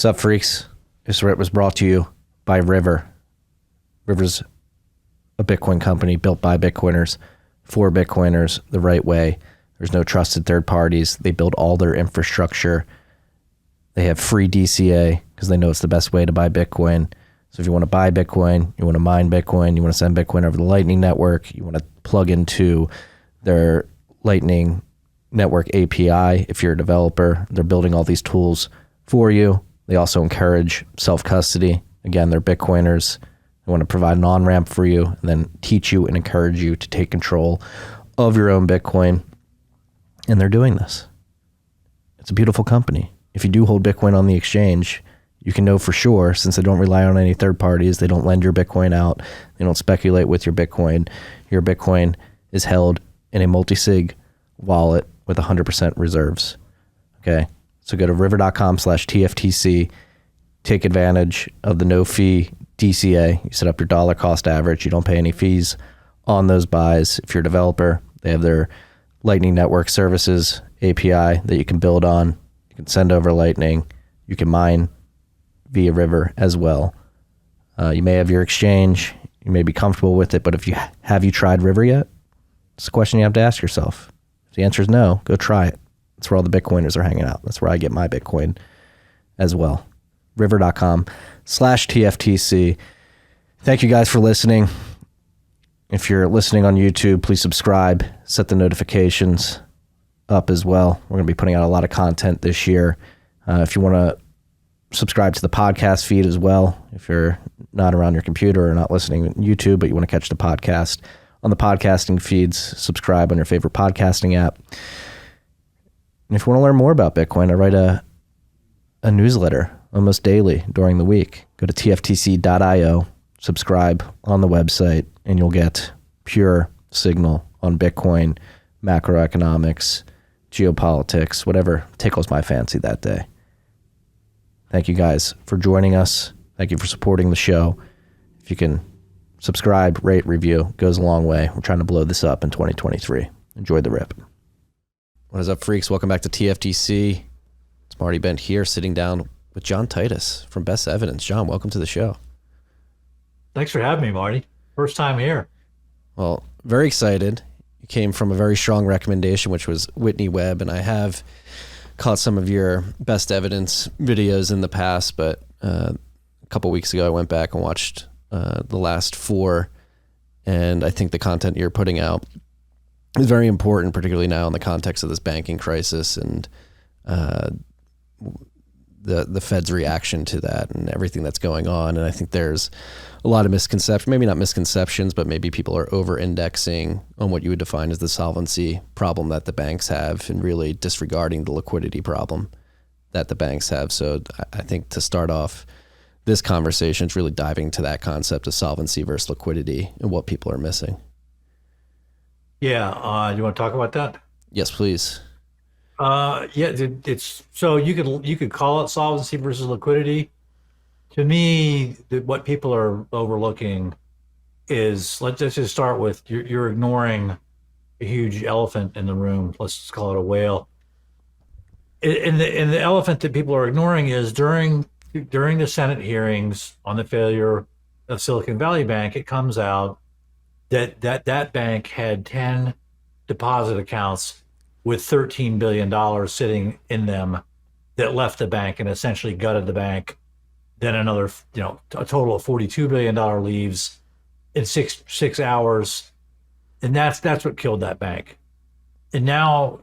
What's up, freaks? This was brought to you by River. River's a Bitcoin company built by Bitcoiners for Bitcoiners the right way. There's no trusted third parties. They build all their infrastructure. They have free DCA because they know it's the best way to buy Bitcoin. So if you want to buy Bitcoin, you want to mine Bitcoin, you want to send Bitcoin over the Lightning Network, you want to plug into their Lightning Network API. If you're a developer, they're building all these tools for you. They also encourage self-custody. Again, they're Bitcoiners. They want to provide an on-ramp for you and then teach you and encourage you to take control of your own Bitcoin. And they're doing this. It's a beautiful company. If you do hold Bitcoin on the exchange, you can know for sure, since they don't rely on any third parties, they don't lend your Bitcoin out, they don't speculate with your Bitcoin. Your Bitcoin is held in a multi-sig wallet with 100% reserves. Okay? So go to river.com/TFTC, take advantage of the no-fee DCA. You set up your dollar cost average. You don't pay any fees on those buys. If you're a developer, they have their Lightning Network Services API that you can build on. You can send over Lightning. You can mine via River as well. You may have your exchange. You may be comfortable with it, but have you tried River yet? It's a question you have to ask yourself. If the answer is no, go try it. That's where all the Bitcoiners are hanging out. That's where I get my Bitcoin as well. River.com/TFTC. Thank you guys for listening. If you're listening on YouTube, please subscribe, set the notifications up as well. We're going to be putting out a lot of content this year. If you want to subscribe to the podcast feed as well, if you're not around your computer or not listening on YouTube, but you want to catch the podcast on the podcasting feeds, subscribe on your favorite podcasting app. And if you want to learn more about Bitcoin, I write a newsletter almost daily during the week. Go to tftc.io, subscribe on the website, and you'll get pure signal on Bitcoin, macroeconomics, geopolitics, whatever tickles my fancy that day. Thank you guys for joining us. Thank you for supporting the show. If you can subscribe, rate, review, goes a long way. We're trying to blow this up in 2023. Enjoy the rip. What is up, freaks? Welcome back to TFTC. It's Marty Bent here, sitting down with John Titus from Best Evidence. John, welcome to the show. Thanks for having me, Marty. First time here. Well, very excited. You came from a very strong recommendation, which was Whitney Webb, and I have caught some of your Best Evidence videos in the past, but a couple weeks ago I went back and watched the last 4, and I think the content you're putting out is very important, particularly now in the context of this banking crisis and the Fed's reaction to that and everything that's going on. And I think there's a lot of misconceptions, maybe not misconceptions, but maybe people are over-indexing on what you would define as the solvency problem that the banks have and really disregarding the liquidity problem that the banks have. So I think to start off this conversation, it's really diving to that concept of solvency versus liquidity and what people are missing. Yeah, you want to talk about that? Yes, please. Yeah, it's so you could call it solvency versus liquidity. To me, what people are overlooking is let's just start with you're ignoring a huge elephant in the room. Let's just call it a whale. And the elephant that people are ignoring is during the Senate hearings on the failure of Silicon Valley Bank, it comes out that bank had 10 deposit accounts with $13 billion sitting in them that left the bank and essentially gutted the bank. Then another, a total of $42 billion leaves in six hours. And that's what killed that bank. And now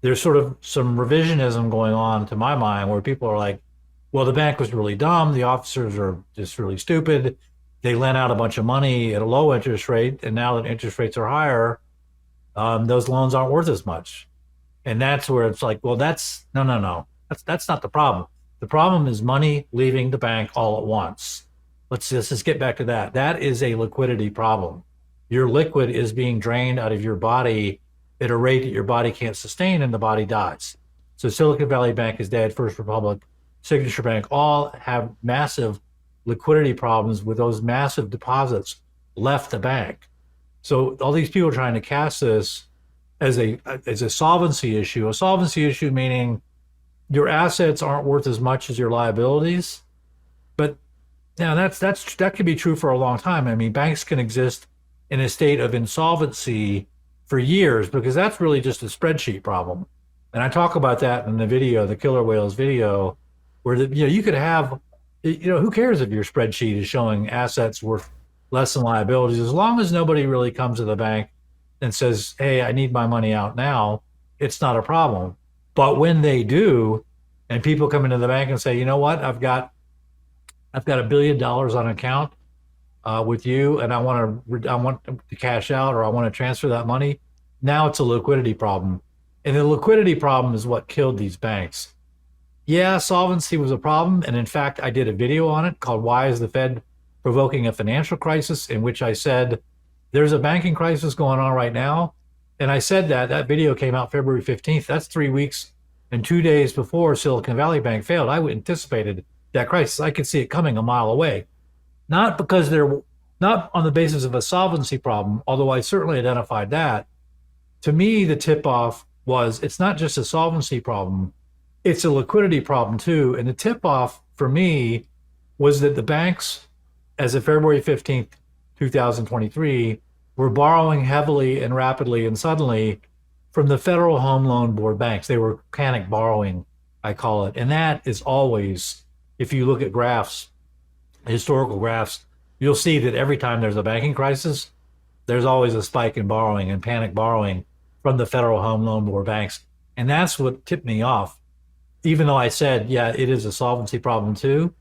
there's sort of some revisionism going on, to my mind, where people are like, well, the bank was really dumb. The officers are just really stupid. They lent out a bunch of money at a low interest rate, and now that interest rates are higher, those loans aren't worth as much. And that's where it's like, well, no. That's not the problem. The problem is money leaving the bank all at once. Let's just get back to that. That is a liquidity problem. Your liquid is being drained out of your body at a rate that your body can't sustain, and the body dies. So Silicon Valley Bank is dead. First Republic, Signature Bank, all have massive liquidity problems with those massive deposits left the bank. So all these people are trying to cast this as a solvency issue. A solvency issue meaning your assets aren't worth as much as your liabilities. But now that could be true for a long time. I mean, banks can exist in a state of insolvency for years because that's really just a spreadsheet problem. And I talk about that in the video, the killer whales video, where you could have, who cares if your spreadsheet is showing assets worth less than liabilities, as long as nobody really comes to the bank and says, "Hey, I need my money out now," it's not a problem. But when they do, and people come into the bank and say, "You know what? I've got $1 billion on account with you, and I want to cash out, or I want to transfer that money." Now it's a liquidity problem, and the liquidity problem is what killed these banks. Yeah, solvency was a problem, and in fact, I did a video on it called "Why is the Fed Provoking a Financial Crisis?" in which I said there's a banking crisis going on right now, and I said that video came out February 15th. That's 3 weeks and 2 days before Silicon Valley Bank failed. I anticipated that crisis. I could see it coming a mile away. Not because they're not on the basis of a solvency problem, although I certainly identified that. To me, the tip off was it's not just a solvency problem, it's a liquidity problem too. And the tip off for me was that the banks, as of February 15th, 2023, were borrowing heavily and rapidly and suddenly from the Federal Home Loan Board banks. They were panic borrowing, I call it. And that is always, if you look at graphs, historical graphs, you'll see that every time there's a banking crisis, there's always a spike in borrowing and panic borrowing from the Federal Home Loan Board banks. And that's what tipped me off. Even though I said, yeah, it is a solvency problem too,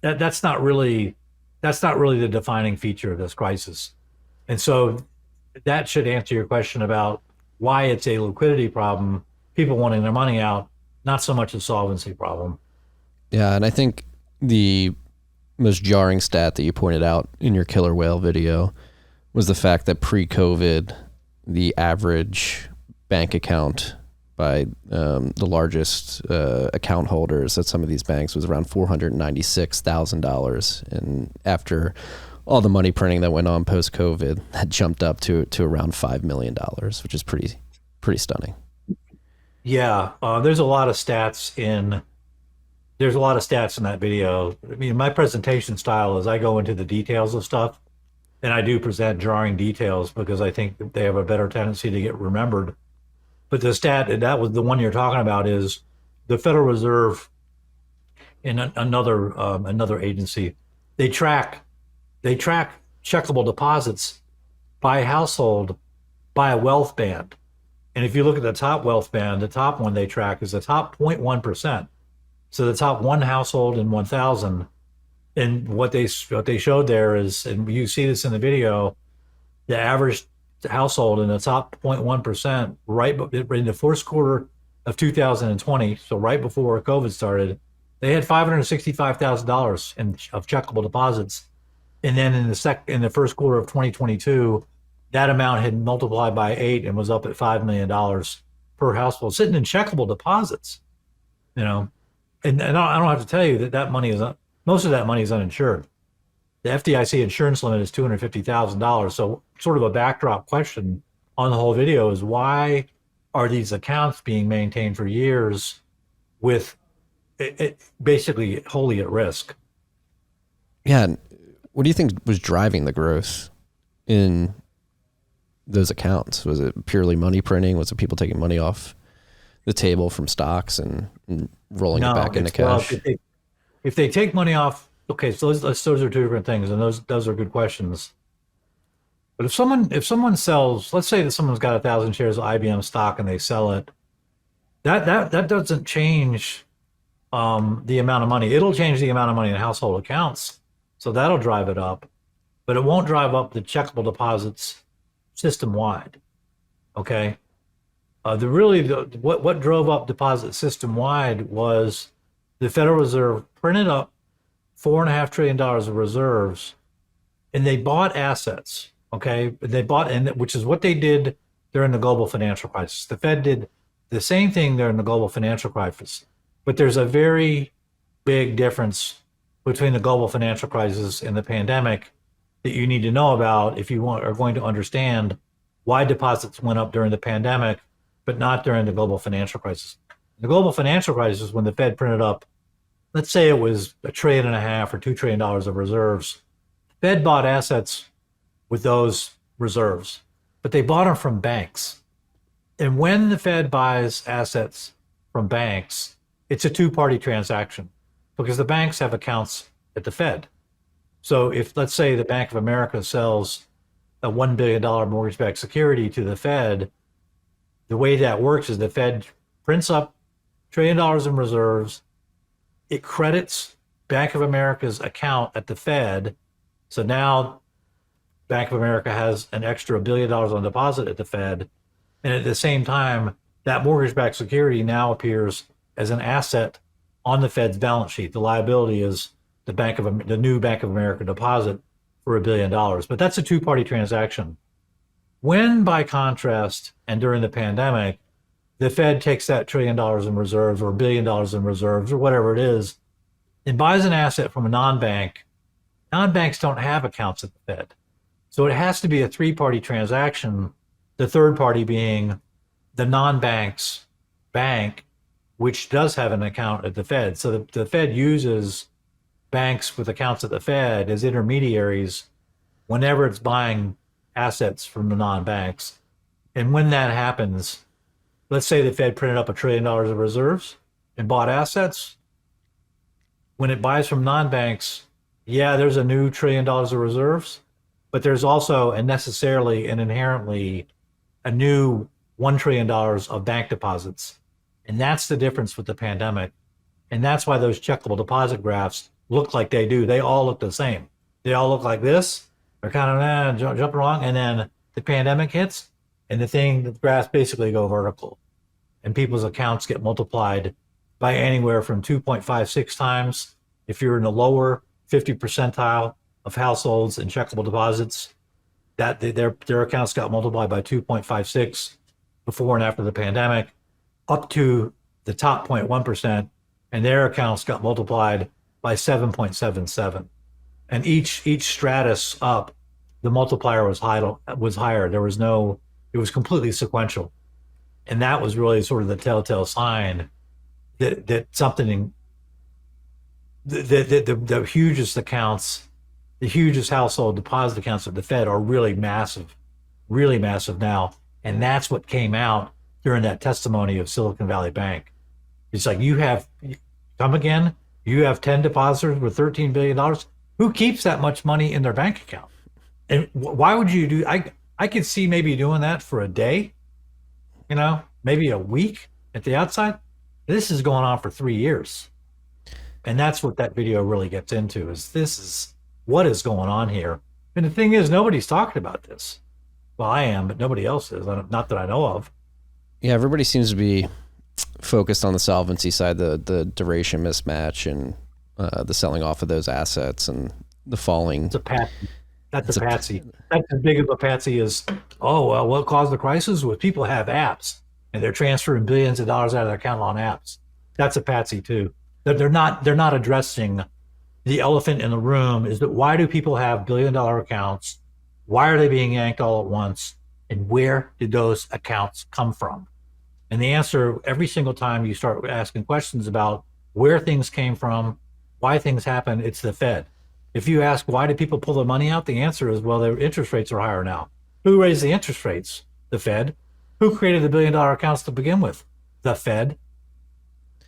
that's not really the defining feature of this crisis. And so that should answer your question about why it's a liquidity problem, people wanting their money out, not so much a solvency problem. Yeah, and I think the most jarring stat that you pointed out in your killer whale video was the fact that pre-COVID, the average bank account by the largest account holders at some of these banks was around $496,000. And after all the money printing that went on post-COVID, that jumped up to around $5 million, which is pretty stunning. Yeah, there's a lot of stats in that video. I mean, my presentation style is I go into the details of stuff, and I do present jarring details because I think that they have a better tendency to get remembered. But the stat, and that was the one you're talking about, is the Federal Reserve and another agency. They track checkable deposits by household by a wealth band. And if you look at the top wealth band, the top one they track is the top 0.1%. So the top one household in 1,000. And what they showed there is, and you see this in the video, the average household in the top 0.1%, right in the first quarter of 2020, so right before COVID started, they had $565,000 of checkable deposits. And then in the first quarter of 2022, that amount had multiplied by 8 and was up at $5 million per household, sitting in checkable deposits. And I don't have to tell you that money is most of that money is uninsured. The FDIC insurance limit is $250,000. So sort of a backdrop question on the whole video is, why are these accounts being maintained for years with it basically wholly at risk? Yeah. What do you think was driving the growth in those accounts? Was it purely money printing? Was it people taking money off the table from stocks and rolling it back into cash? Well, if they take money off, okay, so those are two different things, and those are good questions. But if someone sells, let's say that someone's got 1,000 shares of IBM stock and they sell it, that doesn't change the amount of money. It'll change the amount of money in household accounts, so that'll drive it up, but it won't drive up the checkable deposits system wide. Okay, what drove up deposit system wide was the Federal Reserve printed up $4.5 trillion of reserves, and they bought assets. Okay, which is what they did during the global financial crisis. The Fed did the same thing during the global financial crisis, but there's a very big difference between the global financial crisis and the pandemic that you need to know about if you are going to understand why deposits went up during the pandemic, but not during the global financial crisis. The global financial crisis, when the Fed printed up, let's say it was $1.5 trillion or $2 trillion of reserves, the Fed bought assets with those reserves, but they bought them from banks. And when the Fed buys assets from banks, it's a two-party transaction because the banks have accounts at the Fed. So if, let's say, the Bank of America sells a $1 billion mortgage-backed security to the Fed, the way that works is the Fed prints up $1 trillion in reserves. It credits Bank of America's account at the Fed. So now Bank of America has an extra $1 billion on deposit at the Fed. And at the same time, that mortgage-backed security now appears as an asset on the Fed's balance sheet. The liability is the new Bank of America deposit for $1 billion. But that's a two-party transaction. When, by contrast, and during the pandemic, the Fed takes that $1 trillion in reserves or $1 billion in reserves or whatever it is and buys an asset from a non-bank, non-banks don't have accounts at the Fed. So it has to be a three-party transaction, the third party being the non-bank's bank, which does have an account at the Fed. So the Fed uses banks with accounts at the Fed as intermediaries whenever it's buying assets from the non-banks. And when that happens, let's say the Fed printed up $1 trillion of reserves and bought assets. When it buys from non-banks, yeah, there's a new $1 trillion of reserves, but there's also and necessarily and inherently a new $1 trillion of bank deposits. And that's the difference with the pandemic. And that's why those checkable deposit graphs look like they do. They all look the same. They all look like this. They're kind of jumping along. And then the pandemic hits and the graphs basically go vertical. And people's accounts get multiplied by anywhere from 2.56 times if you're in the lower 50 percentile of households and checkable deposits. That their accounts got multiplied by 2.56 before and after the pandemic, up to the top 0.1%, and their accounts got multiplied by 7.77. And each stratus up, the multiplier was higher. It was completely sequential. And that was really sort of the telltale sign that something, the hugest accounts, the hugest household deposit accounts of the Fed are really massive now. And that's what came out during that testimony of Silicon Valley Bank. It's like, you have 10 depositors with $13 billion. Who keeps that much money in their bank account? And why would you do, I could see maybe doing that for a day, maybe a week at the outside. This is going on for 3 years. And that's what that video really gets into is what is going on here. And the thing is, nobody's talking about this. Well, I am, but nobody else is, not that I know of. Yeah, everybody seems to be focused on the solvency side, the duration mismatch and the selling off of those assets and the falling. It's a patsy. That's a patsy. That's as big of a patsy as, what caused the crisis was people have apps and they're transferring billions of dollars out of their account on apps. That's a patsy too. They're not addressing the elephant in the room is that why do people have $1 billion accounts? Why are they being yanked all at once? And where did those accounts come from? And the answer, every single time you start asking questions about where things came from, why things happen, it's the Fed. If you ask, why do people pull their money out? The answer is, well, their interest rates are higher now. Who raised the interest rates? The Fed. Who created the $1 billion accounts to begin with? The Fed.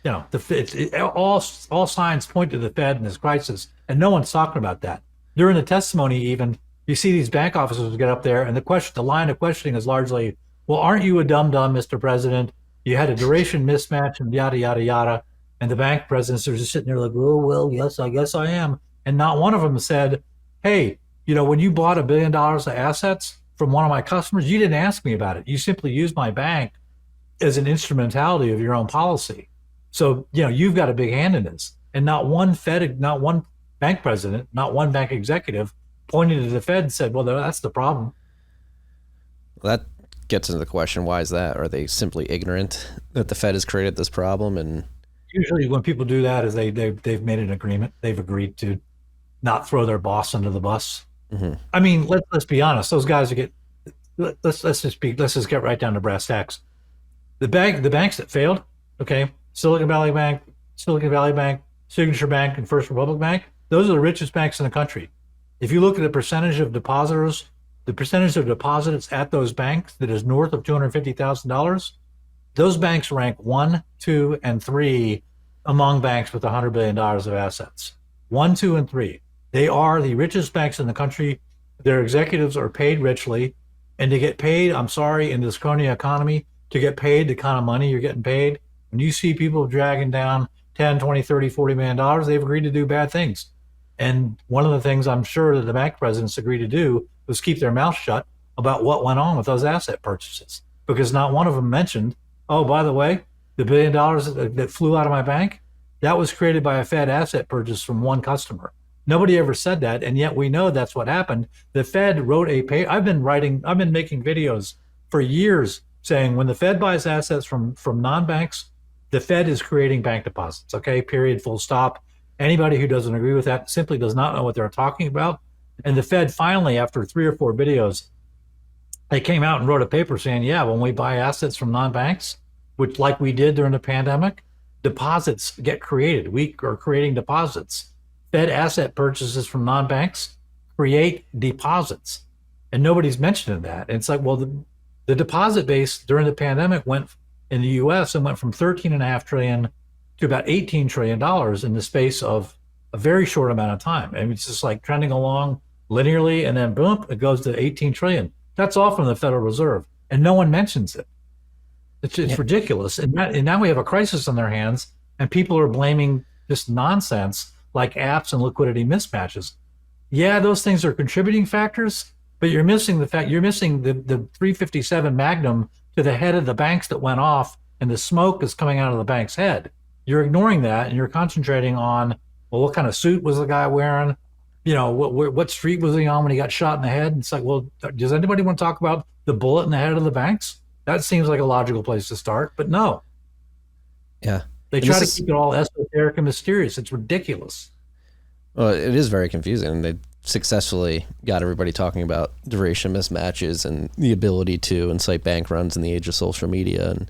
All signs point to the Fed and this crisis, and no one's talking about that. During the testimony, even, you see these bank officers get up there, and the line of questioning is largely, well, aren't you a dum-dum, Mr. President? You had a duration mismatch and yada, yada, yada. And the bank presidents are just sitting there like, oh, well, yes, I guess I am. And not one of them said, hey, when you bought $1 billion of assets from one of my customers, you didn't ask me about it. You simply used my bank as an instrumentality of your own policy. So, you've got a big hand in this. And not one bank president, not one bank executive pointed to the Fed and said, well, that's the problem. Well, that gets into the question, why is that? Are they simply ignorant that the Fed has created this problem? And usually when people do that is they've made an agreement. They've agreed to not throw their boss under the bus. Mm-hmm. I mean, let's be honest. Those guys let's just get right down to brass tacks. The banks that failed, okay, Silicon Valley Bank, Signature Bank, and First Republic Bank, those are the richest banks in the country. If you look at the percentage of depositors, the percentage of deposits at those banks that is north of $250,000, those banks rank 1, 2, and 3 among banks with $100 billion of assets. 1, 2, and 3. They are the richest banks in the country. Their executives are paid richly. And to get paid, I'm sorry, in this crony economy, to get paid the kind of money you're getting paid, when you see people dragging down 10, 20, 30, $40 million, they've agreed to do bad things. And one of the things I'm sure that the bank presidents agreed to do was keep their mouth shut about what went on with those asset purchases, because not one of them mentioned, oh, by the way, the $1 billion that flew out of my bank, that was created by a Fed asset purchase from one customer. Nobody ever said that, and yet we know that's what happened. The Fed wrote a paper. I've been making videos for years saying when the Fed buys assets from non-banks, the Fed is creating bank deposits. Okay, period, full stop. Anybody who doesn't agree with that simply does not know what they're talking about. And the Fed finally, after 3 or 4 videos, they came out and wrote a paper saying, yeah, when we buy assets from non-banks, which like we did during the pandemic, deposits get created. We are creating deposits. Fed asset purchases from non-banks create deposits. And nobody's mentioning that. And it's like, well, the deposit base during the pandemic went in the US and went from $13.5 trillion to about $18 trillion in the space of a very short amount of time. And it's just like trending along linearly, and then boom, it goes to 18 trillion. That's all from the Federal Reserve, and no one mentions it. It's ridiculous. And now we have a crisis on their hands, and people are blaming this nonsense like apps and liquidity mismatches. Yeah, those things are contributing factors, but you're missing the 357 Magnum to the head of the banks that went off, and the smoke is coming out of the bank's head. You're ignoring that, and you're concentrating on, well, what kind of suit was the guy wearing? You know, what street was he on when he got shot in the head? And it's like, well, does anybody want to talk about the bullet in the head of the banks? That seems like a logical place to start, but no. Yeah. They try to keep it all esoteric and mysterious. It's ridiculous. Well, it is very confusing. And they successfully got everybody talking about duration mismatches and the ability to incite bank runs in the age of social media and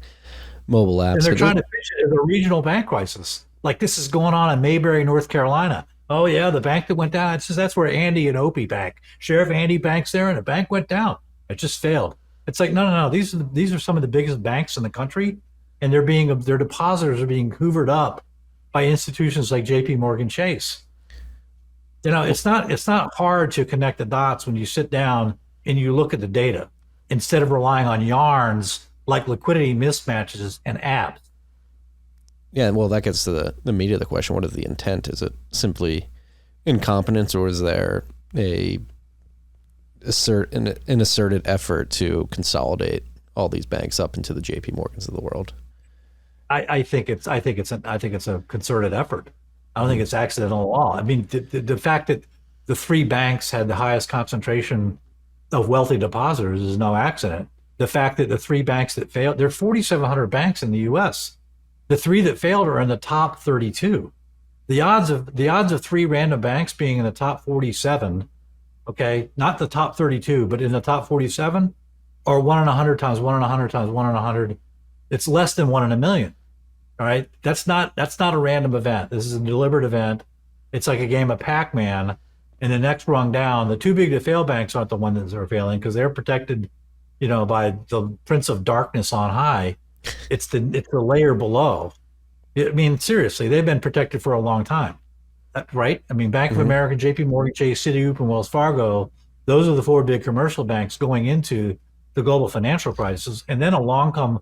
mobile apps. And they're trying to pitch it as a regional bank crisis. Like this is going on in Mayberry, North Carolina. Oh, yeah, the bank that went down. It's just, that's where Andy and Opie Bank. Sheriff Andy Bank's there, and the bank went down. It just failed. It's like, no. These are some of the biggest banks in the country, and their depositors are being hoovered up by institutions like J.P. Morgan Chase. You know, it's not hard to connect the dots when you sit down and you look at the data instead of relying on yarns like liquidity mismatches and apps. Yeah, well, that gets to the meat of the question. What is the intent? Is it simply incompetence, or is there an asserted effort to consolidate all these banks up into the J.P. Morgans of the world? I think it's a concerted effort. I don't think it's accidental at all. I mean, the fact that the 3 banks had the highest concentration of wealthy depositors is no accident. The fact that the 3 banks that failed, there are 4,700 banks in the U.S. The 3 that failed are in the top 32. The odds of 3 random banks being in the top 47, okay, not the top 32, but in the top 47, are 1 in 100 times 1 in 100 times 1 in 100. It's less than 1 in a million. All right, that's not a random event. This is a deliberate event. It's like a game of Pac-Man. And the next rung down, the too big to fail banks aren't the ones that are failing because they're protected, you know, by the Prince of Darkness on high. It's the layer below. I mean, seriously, they've been protected for a long time, right? I mean, Bank of America, J.P. Morgan Chase, Citigroup, and Wells Fargo. Those are the 4 big commercial banks going into the global financial crisis. And then along come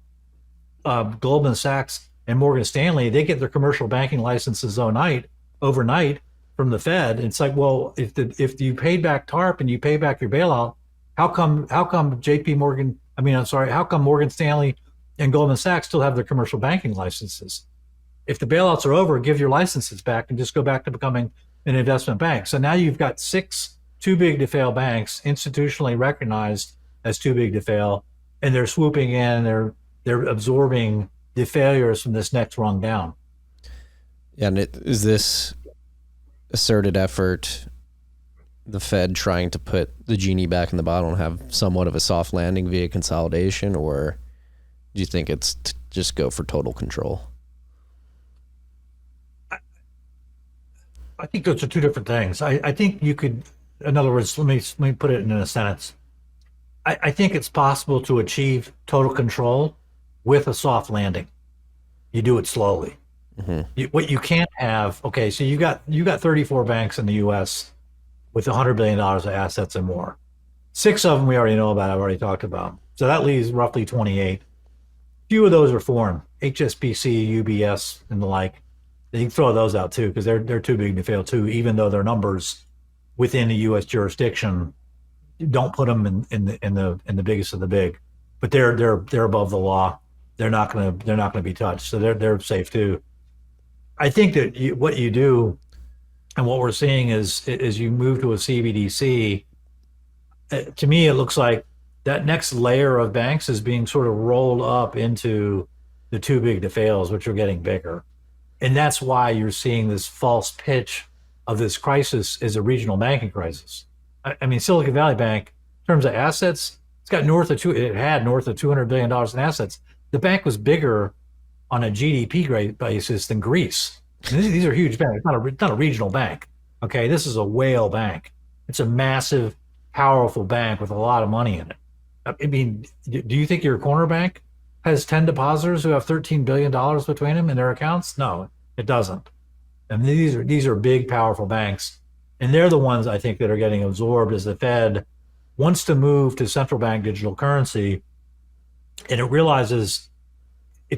Goldman Sachs and Morgan Stanley. They get their commercial banking licenses overnight from the Fed. It's like, well, if you paid back TARP and you pay back your bailout, how come how come Morgan Stanley and Goldman Sachs still have their commercial banking licenses? If the bailouts are over, give your licenses back and just go back to becoming an investment bank. So now you've got 6 too big to fail banks institutionally recognized as too big to fail, and they're swooping in, they're absorbing the failures from this next rung down. Yeah, and is this asserted effort the Fed trying to put the genie back in the bottle and have somewhat of a soft landing via consolidation, or do you think it's just go for total control? I think those are two different things. I think you could, in other words, let me put it in a sentence. I think it's possible to achieve total control with a soft landing. You do it slowly. What you can't have, okay, so you got 34 banks in the U.S. with $100 billion of assets and more. Six of them we already know about. I've already talked about. So that leaves roughly 28. Few of those are foreign. HSBC, UBS, and the like. You can throw those out too because they're too big to fail too. Even though their numbers within the U.S. jurisdiction don't put them in the biggest of the big, but they're above the law. They're not gonna be touched. So they're safe too. I think that what you do and what we're seeing is you move to a CBDC. To me, it looks like that next layer of banks is being sort of rolled up into the too big to fails, which are getting bigger. And that's why you're seeing this false pitch of this crisis as a regional banking crisis. I mean, Silicon Valley Bank, in terms of assets, it had north of $200 billion in assets. The bank was bigger on a GDP basis than Greece. And these are huge banks. It's not a regional bank. Okay. This is a whale bank. It's a massive, powerful bank with a lot of money in it. I mean, do you think your corner bank has 10 depositors who have $13 billion between them in their accounts? No, it doesn't. And these are big, powerful banks. And they're the ones I think that are getting absorbed as the Fed wants to move to central bank digital currency. And it realizes we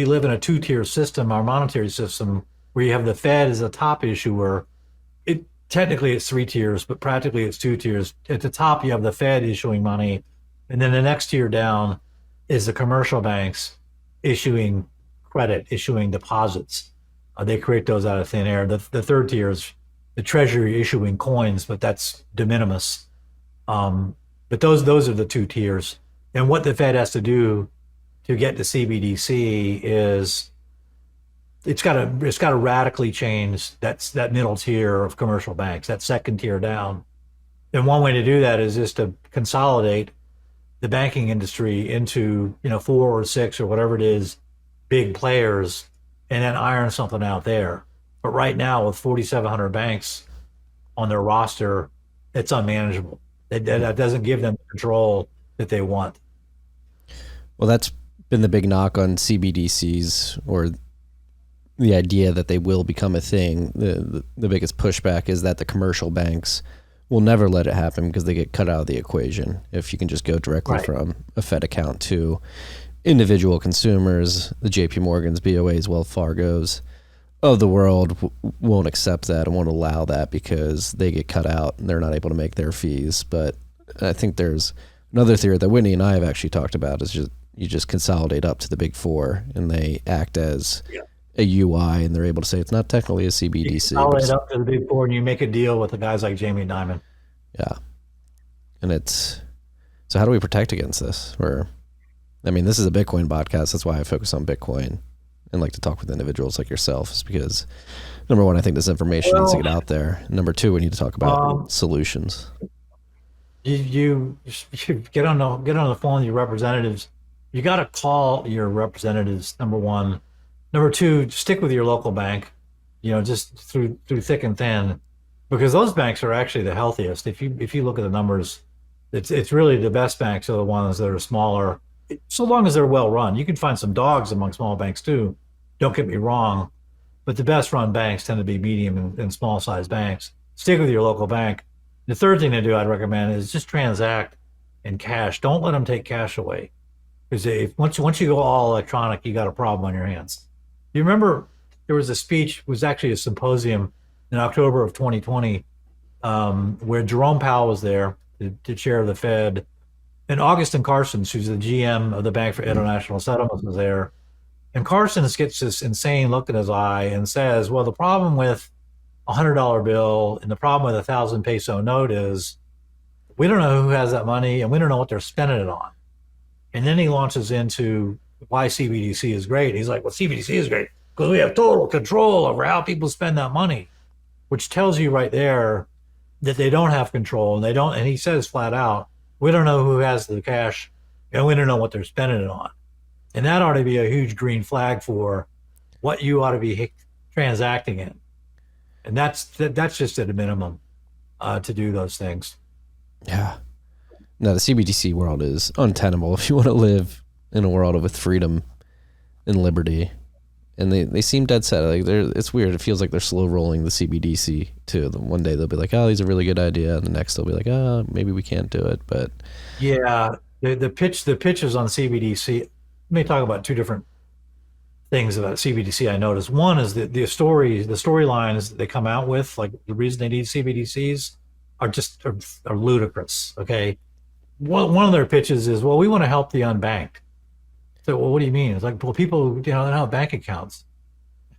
live in a two-tier system, our monetary system, where you have the Fed as a top issuer. Technically it's three tiers, but practically it's two tiers. At the top, you have the Fed issuing money. And then the next tier down is the commercial banks issuing credit, issuing deposits. They create those out of thin air. The third tier is the Treasury issuing coins, but that's de minimis. But those are the two tiers. And what the Fed has to do to get to CBDC is it's got to radically change that middle tier of commercial banks, that second tier down. And one way to do that is just to consolidate the banking industry into, 4 or 6 or whatever it is, big players, and then iron something out there. But right now, with 4,700 banks on their roster, it's unmanageable. That doesn't give them the control that they want. Well, that's been the big knock on CBDCs, or the idea that they will become a thing. The biggest pushback is that the commercial banks will never let it happen because they get cut out of the equation. If you can just go directly from a Fed account to individual consumers, the JP Morgans, BOAs, Wells Fargos of the world won't accept that and won't allow that because they get cut out and they're not able to make their fees. But I think there's another theory that Whitney and I have actually talked about is you just consolidate up to the big four and they act as a UI and they're able to say it's not technically a CBDC. You consolidate up to the big four and you make a deal with the guys like Jamie Dimon. Yeah. And so how do we protect against this? This is a Bitcoin podcast. That's why I focus on Bitcoin and like to talk with individuals like yourself, is because number one, I think this information needs to get out there. Number two, we need to talk about solutions. You get on the phone with your representatives. You got to call your representatives, number one. Number two, stick with your local bank, just through thick and thin, because those banks are actually the healthiest. If you look at the numbers, it's really the best banks are the ones that are smaller, so long as they're well run. You can find some dogs among small banks too. Don't get me wrong, but the best run banks tend to be medium and small size banks. Stick with your local bank. The third thing to do, I'd recommend, is just transact in cash. Don't let them take cash away, because once you go all electronic, you got a problem on your hands. You remember there was a speech, it was actually a symposium in October of 2020, where Jerome Powell was there, the chair of the Fed, and Augustin Carstens, who's the GM of the Bank for International Settlements, was there. And Carstens gets this insane look in his eye and says, well, the problem with a $100 bill and the problem with a 1,000 peso note is we don't know who has that money and we don't know what they're spending it on. And then he launches into why CBDC is great. He's like, well, CBDC is great because we have total control over how people spend that money, which tells you right there that they don't have control, and he says flat out, we don't know who has the cash and we don't know what they're spending it on. And that ought to be a huge green flag for what you ought to be transacting in, and that's just at a minimum to do those things. Yeah. No, the CBDC world is untenable if you want to live in a world with freedom and liberty. And they seem dead set. Like it's weird. It feels like they're slow rolling the CBDC too. One day they'll be like, "Oh, these are a really good idea," and the next they'll be like, "Oh, maybe we can't do it." But Yeah, the pitches on CBDC. Let me talk about two different things about CBDC I noticed. One is the storylines that they come out with, like the reason they need CBDCs are ludicrous. Okay, one of their pitches is, well, we want to help the unbanked. So, well, what do you mean? It's like, well, people, they don't have bank accounts.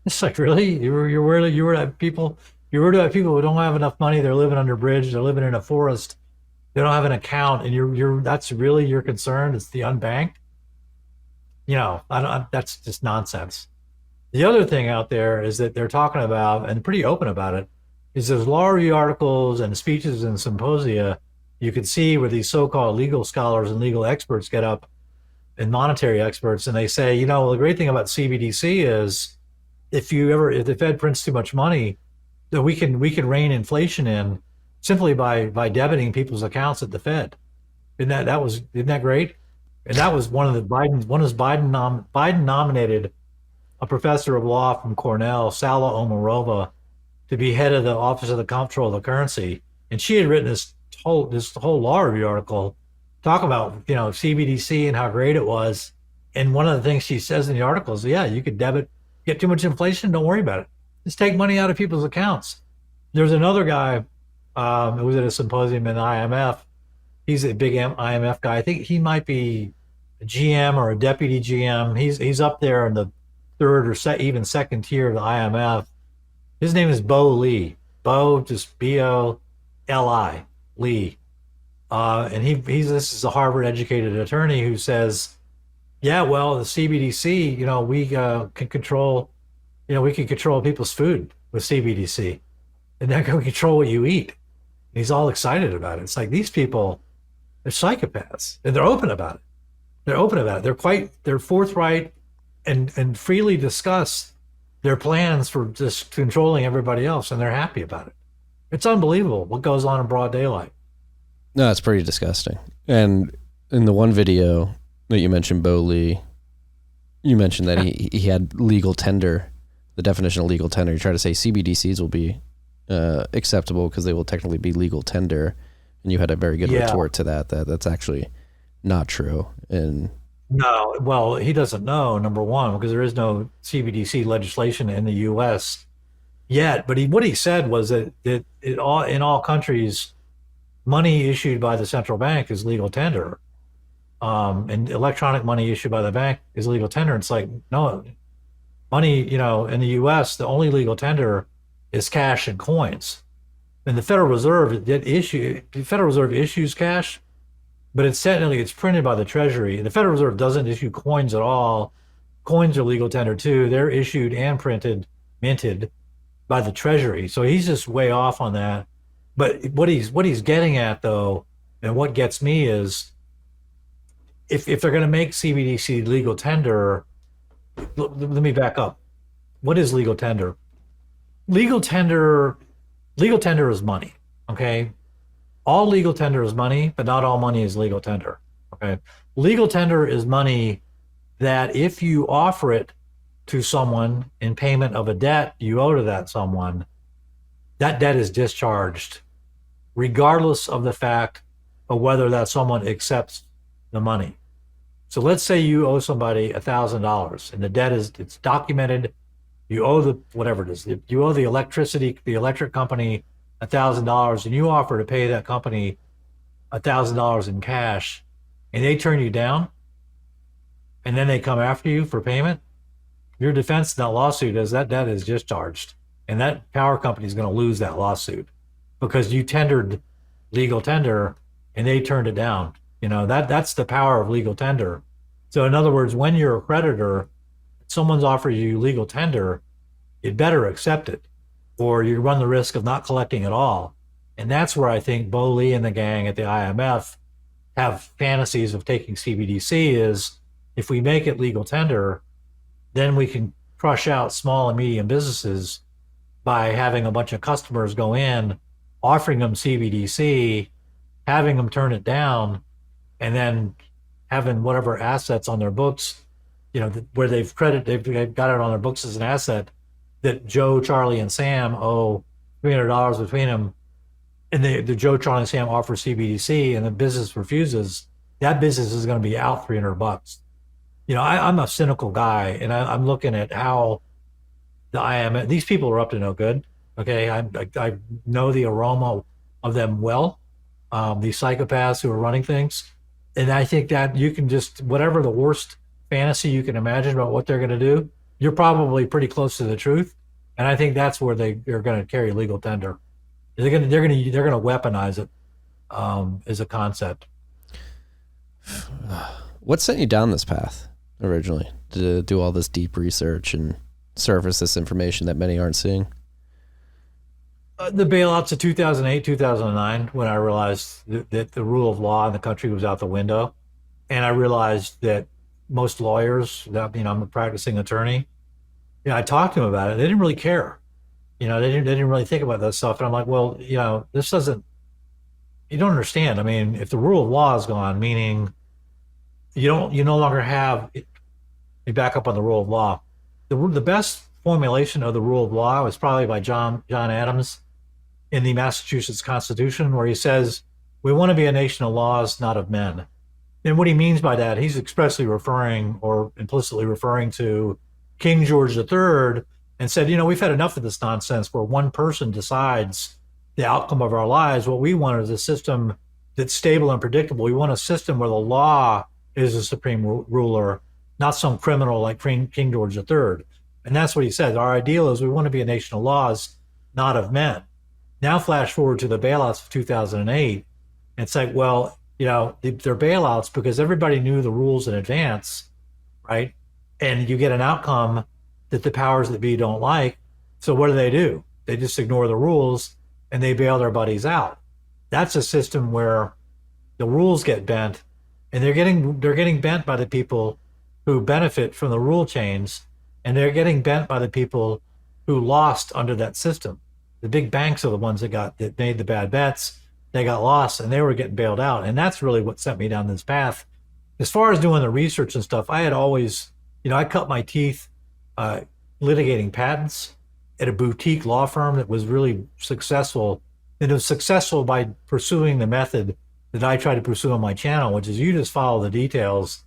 It's like, really? You're worried about people? You're worried about people who don't have enough money? They're living under a bridge. They're living in a forest. They don't have an account, and that's really your concern? It's the unbanked? That's just nonsense. The other thing out there is that they're talking about, and pretty open about it, is there's law review articles and speeches and symposia you can see where these so-called legal scholars and legal experts get up, and monetary experts, and they say, the great thing about CBDC is if the Fed prints too much money, that we can rein inflation in simply by debiting people's accounts at the Fed. Isn't that great? And that was Biden nominated a professor of law from Cornell, Sala Omarova, to be head of the Office of the Comptroller of the Currency, and she had written this whole law review article talk about CBDC and how great it was. And one of the things she says in the article is, yeah, you could get too much inflation, don't worry about it. Just take money out of people's accounts. There's another guy who was at a symposium in the IMF. He's a big IMF guy. I think he might be a GM or a deputy GM. He's up there in the third or even second tier of the IMF. His name is Bo Lee. Bo, just Boli, Lee. And this is a Harvard educated attorney who says, yeah, well, the CBDC, we can control, we can control people's food with CBDC, and that can control what you eat. And he's all excited about it. It's like, these people, they're psychopaths, and they're open about it. They're forthright and freely discuss their plans for just controlling everybody else, and they're happy about it. It's unbelievable what goes on in broad daylight. no, it's pretty disgusting. And in the one video that you mentioned, Bo Lee, you mentioned that he had legal tender, the definition of legal tender. You try to say CBDCs will be acceptable because they will technically be legal tender, and you had a very good retort to that's actually not true. And no, well, he doesn't know, number one, because there is no CBDC legislation in the U.S. yet. But what he said was that in all countries, money issued by the central bank is legal tender, and electronic money issued by the bank is legal tender. It's like, no, money, in the U.S., the only legal tender is cash and coins. And the Federal Reserve issues cash, but it's printed by the Treasury. The Federal Reserve doesn't issue coins at all. Coins are legal tender too. They're issued and minted by the Treasury. So he's just way off on that. But what he's getting at, though, and what gets me is, if they're going to make CBDC legal tender, let me back up. What is legal tender? Legal tender is money. Okay. All legal tender is money, but not all money is legal tender. Okay. Legal tender is money that if you offer it to someone in payment of a debt you owe to that someone, that debt is discharged regardless of the fact of whether that someone accepts the money. So let's say you owe somebody $1,000 and the debt it's documented. You owe whatever it is. You owe the electric company $1,000, and you offer to pay that company $1,000 in cash, and they turn you down, and then they come after you for payment. Your defense in that lawsuit is that debt is discharged, and that power company is going to lose that lawsuit because you tendered legal tender and they turned it down. That's the power of legal tender. So in other words, when you're a creditor, someone's offered you legal tender, you better accept it, or you run the risk of not collecting at all. And that's where I think Bo Lee and the gang at the IMF have fantasies of taking CBDC is, if we make it legal tender, then we can crush out small and medium businesses by having a bunch of customers go in, offering them CBDC, having them turn it down, and then having whatever assets on their books, where they've got it on their books as an asset that Joe, Charlie, and Sam owe $300 between them, and the Joe, Charlie, and Sam offer CBDC, and the business refuses. That business is going to be out $300. I'm a cynical guy, and I'm looking at how the IMF. These people are up to no good. Okay, I know the aroma of them well. These psychopaths who are running things, and I think that you can just whatever the worst fantasy you can imagine about what they're going to do, you're probably pretty close to the truth. And I think that's where they're going to carry legal tender. They're going to weaponize it as a concept. What sent you down this path originally to do all this deep research and surface this information that many aren't seeing? The bailouts of 2008, 2009, when I realized that the rule of law in the country was out the window. And I realized that most lawyers, I'm a practicing attorney, I talked to them about it. They didn't really care. They didn't really think about that stuff. And I'm like, well, this doesn't, you don't understand. I mean, if the rule of law is gone, meaning you no longer have, you back up on the rule of law. The best formulation of the rule of law was probably by John Adams in the Massachusetts Constitution, where he says, we want to be a nation of laws, not of men. And what he means by that, he's expressly referring or implicitly referring to King George III, and said, we've had enough of this nonsense where one person decides the outcome of our lives. What we want is a system that's stable and predictable. We want a system where the law is the supreme ruler, not some criminal like King George III. And that's what he says. Our ideal is we want to be a nation of laws, not of men. Now flash forward to the bailouts of 2008. And it's like, well, they're bailouts because everybody knew the rules in advance, right? And you get an outcome that the powers that be don't like. So what do? They just ignore the rules and they bail their buddies out. That's a system where the rules get bent, and they're getting bent by the people who benefit from the rule change, and they're getting bent by the people who lost under that system. The big banks are the ones that made the bad bets. They got lost and they were getting bailed out. And that's really what sent me down this path. As far as doing the research and stuff, I had always, I cut my teeth litigating patents at a boutique law firm that was really successful. And it was successful by pursuing the method that I try to pursue on my channel, which is you just follow the details,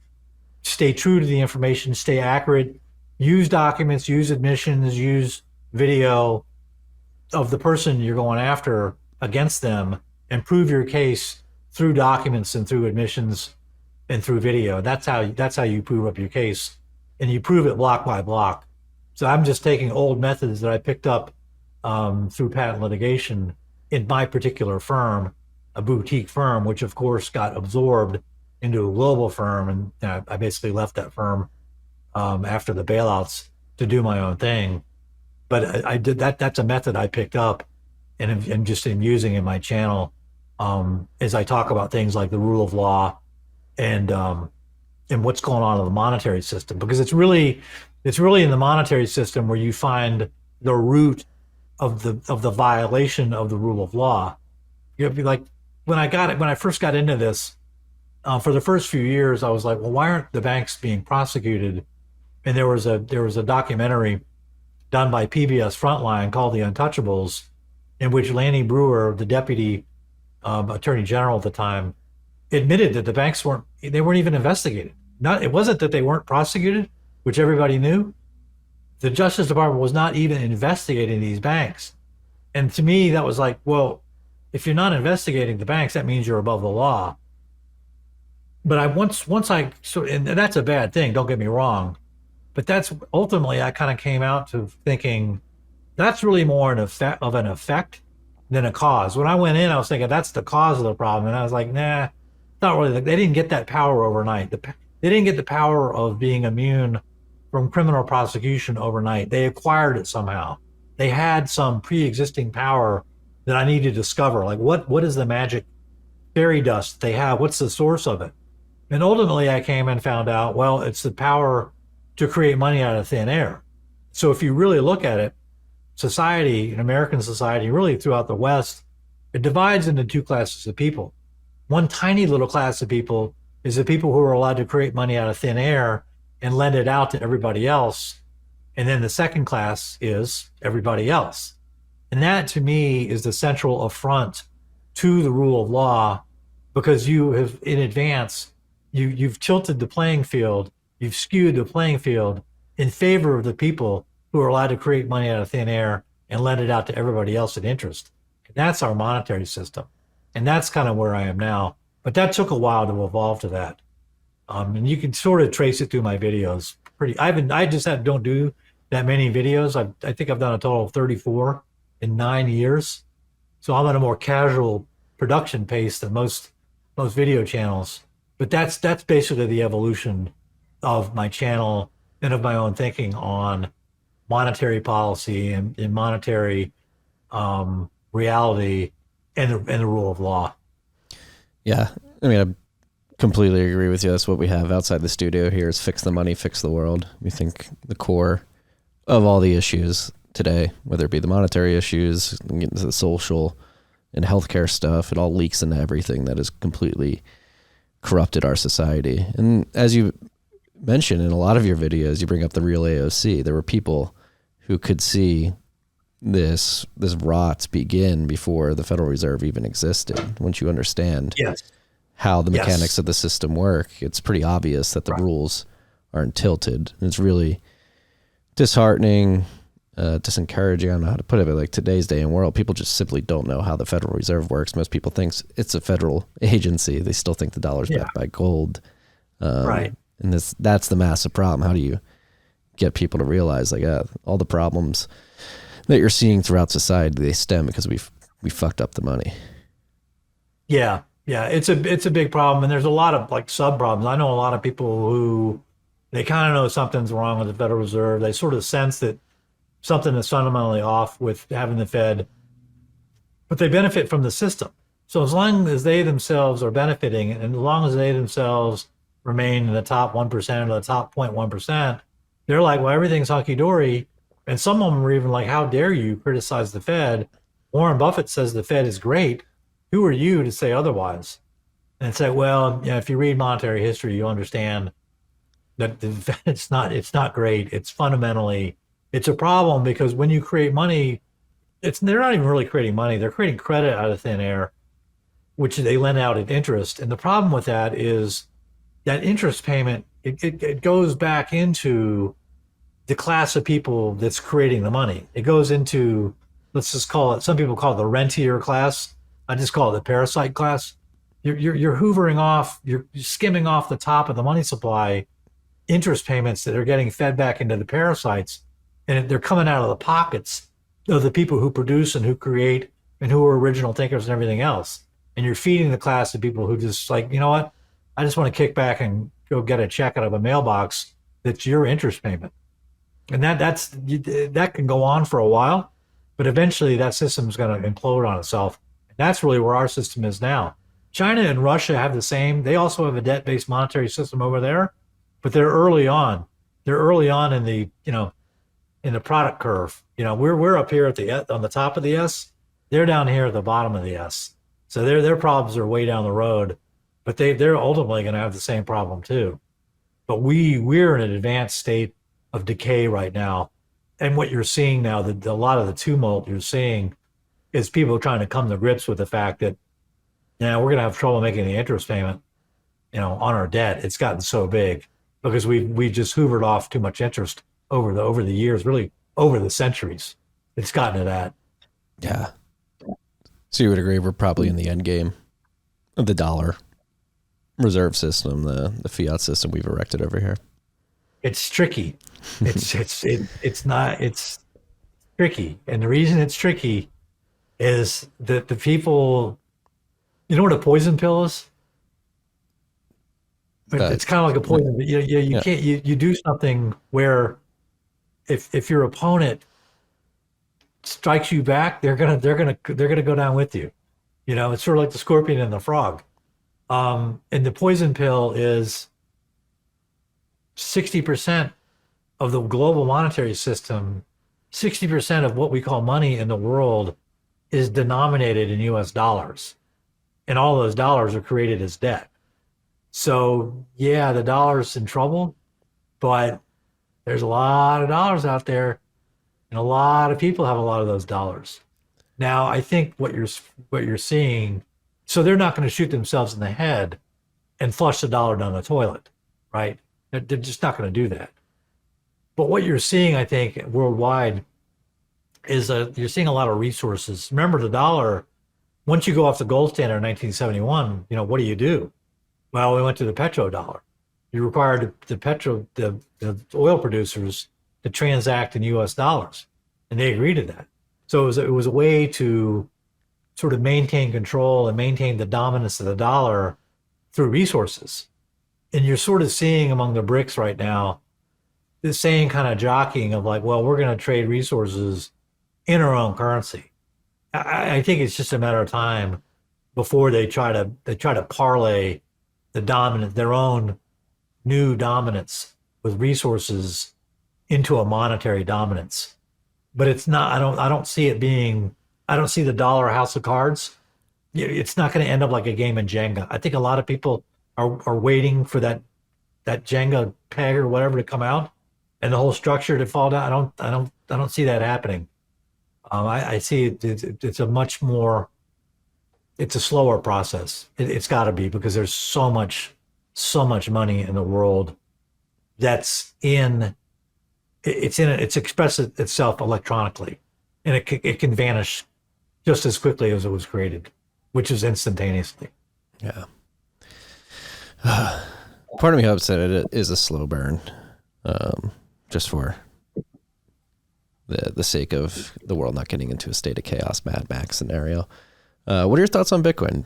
stay true to the information, stay accurate, use documents, use admissions, use video of the person you're going after against them, and prove your case through documents and through admissions and through video. That's how you prove up your case, and you prove it block by block. So I'm just taking old methods that I picked up through patent litigation in my particular firm, a boutique firm, which of course got absorbed into a global firm. And I basically left that firm after the bailouts to do my own thing. But I did that. That's a method I picked up and just am using in my channel as I talk about things like the rule of law and what's going on in the monetary system, because it's really in the monetary system where you find the root of the violation of the rule of law. You'd be like, when I first got into this, for the first few years, I was like, well, why aren't the banks being prosecuted? And there was a documentary done by PBS Frontline called The Untouchables, in which Lanny Brewer, the deputy attorney general at the time, admitted that the banks weren't even investigated. It wasn't that they weren't prosecuted, which everybody knew. The Justice Department was not even investigating these banks. And to me, that was like, well, if you're not investigating the banks, that means you're above the law. But and that's a bad thing, don't get me wrong. But that's ultimately, I kind of came out to thinking that's really more an effect than a cause. When I went in, I was thinking that's the cause of the problem. And I was like, nah, not really. They didn't get that power overnight. They didn't get the power of being immune from criminal prosecution overnight. They acquired it somehow. They had some pre-existing power that I need to discover. Like what is the magic fairy dust they have? What's the source of it? And ultimately I came and found out, well, it's the power to create money out of thin air. So if you really look at it, society, in American society, really throughout the West, it divides into two classes of people. One tiny little class of people is the people who are allowed to create money out of thin air and lend it out to everybody else. And then the second class is everybody else. And that to me is the central affront to the rule of law, because you have in advance, you've tilted the playing field, you've skewed the playing field in favor of the people who are allowed to create money out of thin air and lend it out to everybody else at interest. And that's our monetary system. And that's kind of where I am now. But that took a while to evolve to that. And you can sort of trace it through my videos. Don't do that many videos. I think I've done a total of 34 in 9 years. So I'm at a more casual production pace than most video channels. But that's basically the evolution of my channel and of my own thinking on monetary policy and monetary reality and the rule of law. Yeah. I mean, I completely agree with you. That's what we have outside the studio here is fix the money, fix the world. We think the core of all the issues today, whether it be the monetary issues, the social and healthcare stuff, it all leaks into everything that has completely corrupted our society. And as you mentioned in a lot of your videos, you bring up the real AOC. There were people who could see this rot begin before the Federal Reserve even existed. Once you understand how the mechanics of the system work, it's pretty obvious that the rules aren't tilted. And it's really disheartening, disencouraging. I don't know how to put it, but like today's day and world, people just simply don't know how the Federal Reserve works. Most people think it's a federal agency. They still think the dollar's backed by gold. And that's the massive problem. How do you get people to realize like all the problems that you're seeing throughout society, they stem because we fucked up the money. Yeah. It's a big problem. And there's a lot of like sub problems. I know a lot of people who they kind of know something's wrong with the Federal Reserve. They sort of sense that something is fundamentally off with having the Fed, but they benefit from the system. So as long as they themselves are benefiting, and as long as they themselves remain in the top 1% or the top 0.1%, they're like, well, everything's hunky-dory. And some of them are even like, how dare you criticize the Fed? Warren Buffett says the Fed is great. Who are you to say otherwise? And say, well, if you read monetary history, you understand that the Fed, it's not great. It's fundamentally, it's a problem because when you create money, they're not even really creating money. They're creating credit out of thin air, which they lend out at interest. And the problem with that is that interest payment, it goes back into the class of people that's creating the money. It goes into, let's just call it, some people call it the rentier class. I just call it the parasite class. You're hoovering off, you're skimming off the top of the money supply interest payments that are getting fed back into the parasites, and they're coming out of the pockets of the people who produce and who create and who are original thinkers and everything else. And you're feeding the class of people who just like, you know what? I just want to kick back and go get a check out of a mailbox that's your interest payment. And that can go on for a while, but eventually that system is going to implode on itself. And that's really where our system is now. China and Russia have the same. They also have a debt-based monetary system over there, but they're early on. They're early on in the in the product curve. We're up here on the top of the S. They're down here at the bottom of the S. So their problems are way down the road, but they're ultimately going to have the same problem too. But we're in an advanced state of decay right now. And what you're seeing now, a lot of the tumult you're seeing is people trying to come to grips with the fact that we're going to have trouble making the interest payment, on our debt. It's gotten so big because we just hoovered off too much interest over the years, really over the centuries. It's gotten to that. Yeah. So you would agree we're probably in the end game of the dollar reserve system, the fiat system we've erected over here. It's tricky. It's tricky. And the reason it's tricky is that the people, you know what a poison pill is? It's kind of like a poison. You can't, you do something where if your opponent strikes you back, they're gonna go down with you. It's sort of like the scorpion and the frog. And the poison pill is 60% of the global monetary system, 60% of what we call money in the world is denominated in US dollars. And all those dollars are created as debt. So, yeah, the dollar's in trouble, but there's a lot of dollars out there, and a lot of people have a lot of those dollars. Now, I think what you're seeing, so they're not going to shoot themselves in the head and flush the dollar down the toilet, right? They're just not going to do that. But what you're seeing, I think, worldwide is you're seeing a lot of resources. Remember, the dollar, once you go off the gold standard in 1971, what do? Well, we went to the petrodollar. You required the oil producers to transact in U.S. dollars, and they agreed to that. So it was a way to sort of maintain control and maintain the dominance of the dollar through resources. And you're sort of seeing among the BRICS right now the same kind of jockeying of like, well, we're going to trade resources in our own currency. I think it's just a matter of time before they try to parlay their own new dominance with resources into a monetary dominance. But it's not. I don't see it being. I don't see the dollar house of cards. It's not going to end up like a game of Jenga. I think a lot of people are waiting for that Jenga peg or whatever to come out and the whole structure to fall down. I don't see that happening. I see it's a much more. It's a slower process. It's got to be, because there's so much money in the world that's it's expressed itself electronically, and it can vanish just as quickly as it was created, which is instantaneously. Yeah. Part of me hopes that it is a slow burn, just for the sake of the world not getting into a state of chaos, Mad Max scenario. What are your thoughts on Bitcoin?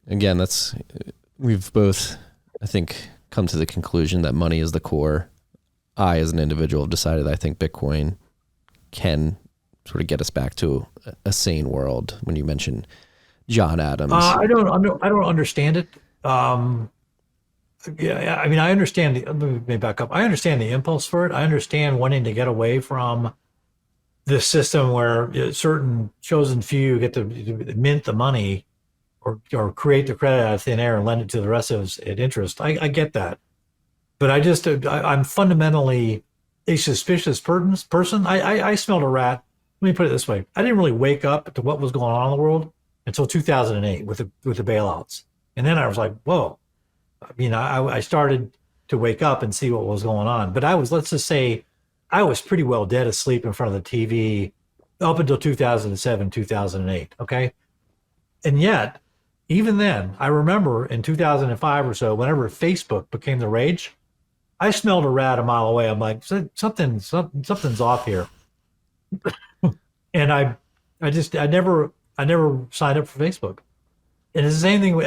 Again, we've both, I think, come to the conclusion that money is the core. I, as an individual, have decided that I think Bitcoin can sort of get us back to a sane world. When you mention John Adams, I don't understand it. Yeah, I mean, I understand let me back up. I understand the impulse for it. I understand wanting to get away from this system where certain chosen few get to mint the money or create the credit out of thin air and lend it to the rest of us at interest. I get that. But I'm fundamentally a suspicious person. I smelled a rat. Let me put it this way. I didn't really wake up to what was going on in the world until 2008 with the bailouts. And then I was like, whoa. I started to wake up and see what was going on. But let's just say, I was pretty well dead asleep in front of the TV up until 2007, 2008. Okay. And yet, even then, I remember in 2005 or so, whenever Facebook became the rage, I smelled a rat a mile away. I'm like, something's off here. And I never signed up for Facebook. And it's the same thing with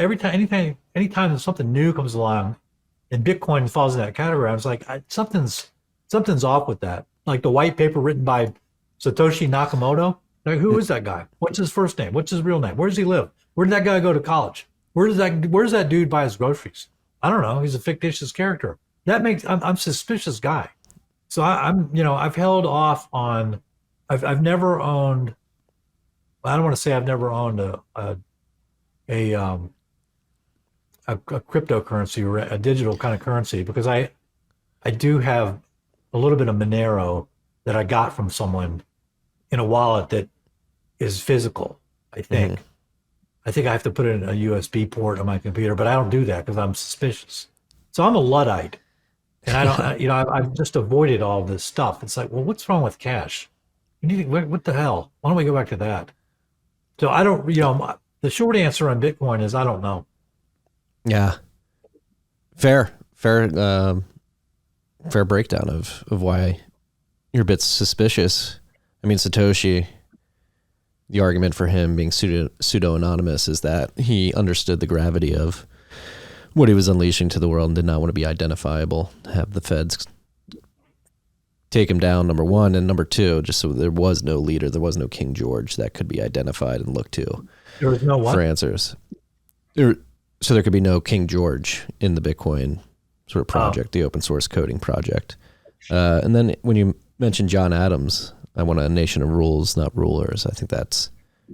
anytime something new comes along and Bitcoin falls in that category, I was like, something's off with that. Like the white paper written by Satoshi Nakamoto. Like, who is that guy? What's his first name? What's his real name? Where does he live? Where did that guy go to college? Where's that dude buy his groceries? I don't know. He's a fictitious character. I'm a suspicious guy. So I've held off on. I've never owned. I don't want to say I've never owned a cryptocurrency or a digital kind of currency, because I do have a little bit of Monero that I got from someone in a wallet that is physical. I think. Mm-hmm. I think I have to put it in a USB port on my computer, but I don't do that because I'm suspicious. So I'm a Luddite, and I don't. I've just avoided all this stuff. It's like, well, what's wrong with cash? What the hell? Why don't we go back to that? So I don't. The short answer on Bitcoin is I don't know. Yeah. Fair breakdown of why you're a bit suspicious. I mean, Satoshi, the argument for him being pseudo-anonymous is that he understood the gravity of what he was unleashing to the world and did not want to be identifiable, have the feds take him down, number one, and number two, just so there was no leader, there was no King George that could be identified and looked to. There was no what? For answers. So there could be no King George in the Bitcoin sort of project, the open source coding project. And then when you mentioned John Adams, I want a nation of rules, not rulers. I think that's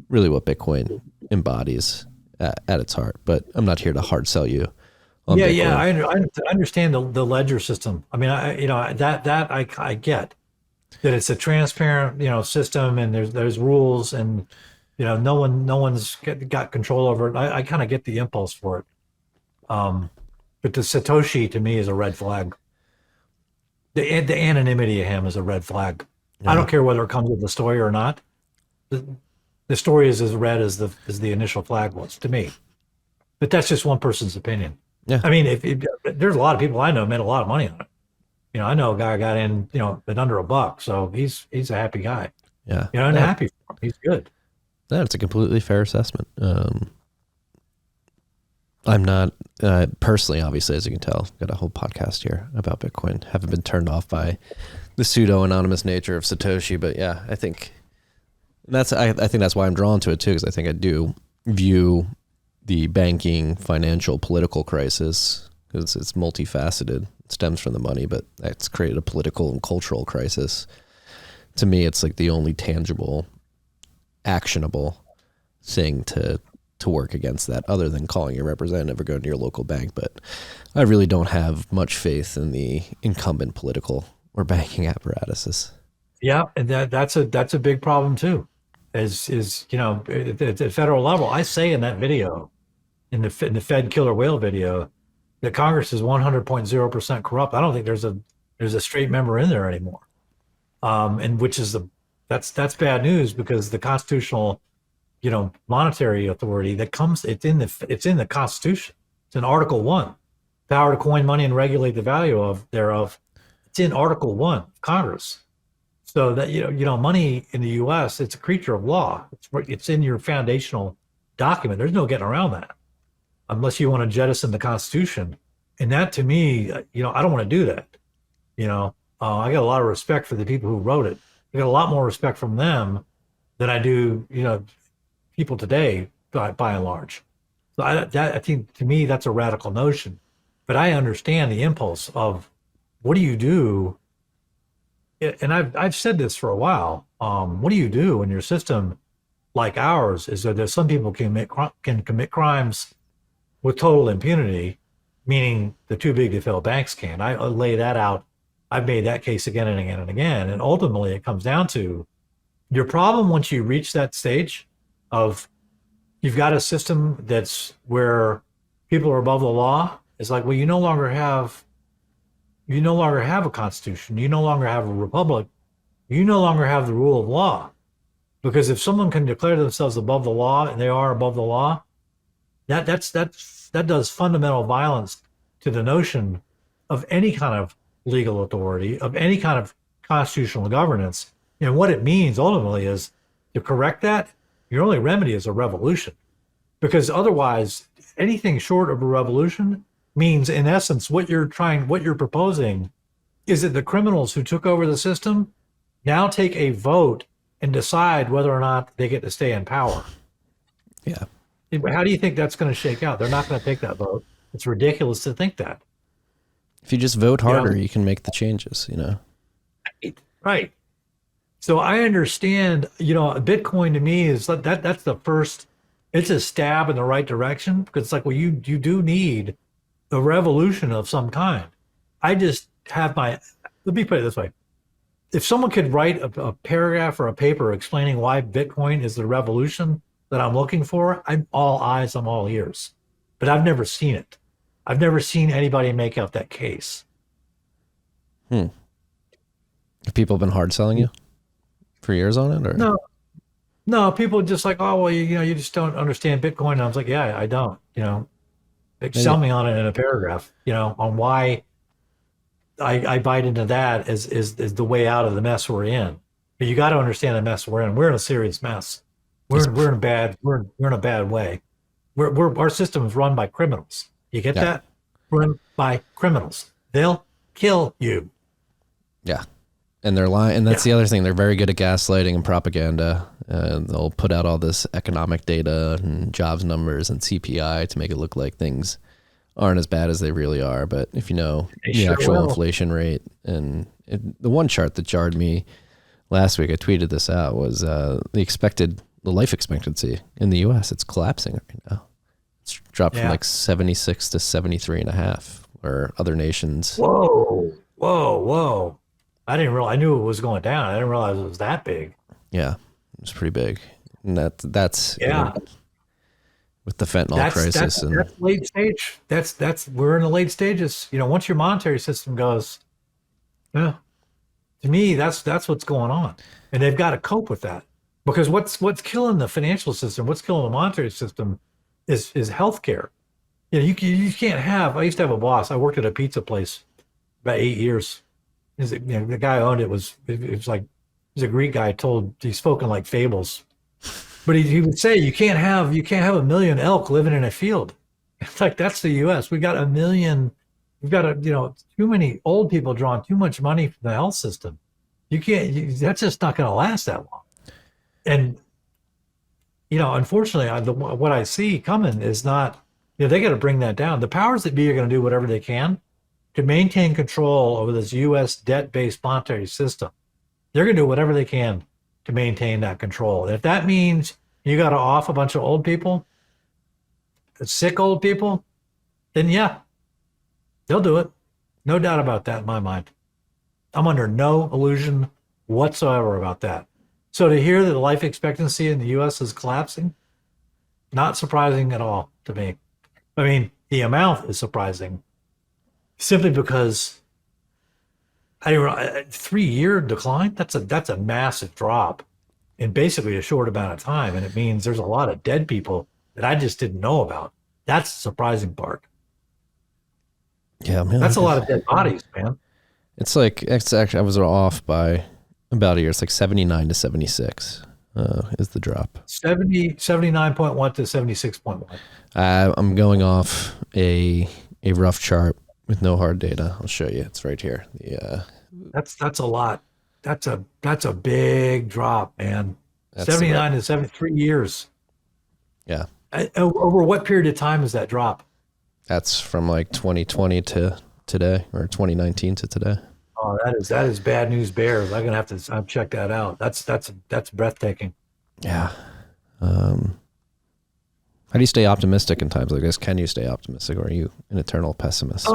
really what Bitcoin embodies at its heart. But I'm not here to hard sell you on Yeah, Bitcoin. yeah, I understand the ledger system. I mean, that I get that it's a transparent, system, and there's rules, and no one's got control over it. I kind of get the impulse for it. But the Satoshi to me is a red flag. The anonymity of him is a red flag. Yeah. I don't care whether it comes with the story or not. The story is as red as the initial flag was to me. But that's just one person's opinion. Yeah. I mean, if there's a lot of people I know made a lot of money on it. I know a guy got in, at under $1, so he's a happy guy. Yeah. And happy for him. He's good. That's a completely fair assessment. I'm not personally, obviously, as you can tell, got a whole podcast here about Bitcoin. Haven't been turned off by the pseudo anonymous nature of Satoshi, but yeah, I think that's why I'm drawn to it too, because I think I do view the banking, financial, political crisis, because it's multifaceted. It stems from the money, but it's created a political and cultural crisis. To me, it's like the only tangible, actionable thing to work against that, other than calling your representative or going to your local bank. But I really don't have much faith in the incumbent political or banking apparatuses. Yeah, and that's a big problem too. At the federal level, I say in that video, in the Fed killer whale video, that Congress is 100.0% corrupt. I don't think there's a straight member in there anymore. And which is that's bad news, because the constitutional, monetary authority it's in the Constitution. It's in Article 1, power to coin money and regulate the value thereof. It's in Article 1 of Congress. So that money in the U.S., it's a creature of law. It's in your foundational document. There's no getting around that, unless you want to jettison the Constitution. And that, to me, I don't want to do that. I got a lot of respect for the people who wrote it. I got a lot more respect from them than I do, people today, by and large. So I think, to me, that's a radical notion. But I understand the impulse of, what do you do? And I've said this for a while. What do you do when your system, like ours, is that there's some people can commit crimes with total impunity, meaning the too big to fail banks can. I lay that out. I've made that case again and again and again. And ultimately, it comes down to your problem once you reach that stage of, you've got a system that's where people are above the law. It's like, well, you no longer have a constitution. You no longer have a republic. You no longer have the rule of law. Because if someone can declare themselves above the law, and they are above the law, that does fundamental violence to the notion of any kind of legal authority, of any kind of constitutional governance. And what it means ultimately is, to correct that, your only remedy is a revolution. Because otherwise, anything short of a revolution means, in essence, what you're proposing is that the criminals who took over the system now take a vote and decide whether or not they get to stay in power. Yeah. How do you think that's going to shake out? They're not going to take that vote. It's ridiculous to think that. If you just vote harder, you can make the changes, Right. So I understand, Bitcoin to me is that's the first, it's a stab in the right direction, because it's like, well, you do need a revolution of some kind. I just have let me put it this way. If someone could write a paragraph or a paper explaining why Bitcoin is the revolution that I'm looking for, I'm all eyes, I'm all ears. But I've never seen it. I've never seen anybody make out that case. Have people been hard selling you for years on it, or? No, people just like, oh, well, you just don't understand Bitcoin. And I was like, yeah, I don't, sell me on it in a paragraph, on why I bite into that is the way out of the mess we're in. But you got to understand the mess we're in. We're in a serious mess. We're in a bad way. Our system is run by criminals. You get that? Run by criminals. They'll kill you. Yeah. And they're lying. And that's the other thing. They're very good at gaslighting and propaganda. They'll put out all this economic data and jobs numbers and CPI to make it look like things aren't as bad as they really are. But if you know the actual inflation rate and The one chart that jarred me last week, I tweeted this out, was the life expectancy in the U.S. It's collapsing right now. It's dropped from like 76 to 73 and a half, where other nations. Whoa. I didn't realize. I knew it was going down. I didn't realize it was that big. Yeah, it's pretty big. And that's with the fentanyl crisis. That's late stage. We're in the late stages. Once your monetary system goes, to me, that's what's going on. And they've got to cope with that. Because what's killing the financial system, what's killing the monetary system is healthcare. You can't have. I used to have a boss. I worked at a pizza place about 8 years. The guy who owned it was like, he's a Greek guy. He's spoken like fables, but he would say you can't have a million elk living in a field. It's like, that's the U.S. We got a million. We've got too many old people drawing too much money from the health system. You can't. That's just not going to last that long. And unfortunately, what I see coming is not. They got to bring that down. The powers that be are going to do whatever they can to maintain control over this U.S. debt-based monetary system. They're going to do whatever they can to maintain that control. And if that means you got to off a bunch of old people, sick old people, then yeah, they'll do it. No doubt about that in my mind. I'm under no illusion whatsoever about that. So to hear that the life expectancy in the U.S. is collapsing, not surprising at all to me. I mean, the amount is surprising simply because 3-year decline, that's a massive drop in basically a short amount of time. And it means there's a lot of dead people that I just didn't know about. That's the surprising part. Yeah, man. That's a lot of dead bodies, man. It's actually, I was off by about a year. It's like 79 to 76 is the drop. 79.1 to 76.1. I'm going off a rough chart with no hard data. I'll show you. It's right here. That's a lot. That's a big drop, man. 79 to 73 years. Yeah. Over what period of time is that drop? That's from like 2020 to today, or 2019 to today. Oh, that is bad news bears. I'm gonna have to check that out. That's breathtaking. Yeah. How do you stay optimistic in times like this? Can you stay optimistic, or are you an eternal pessimist?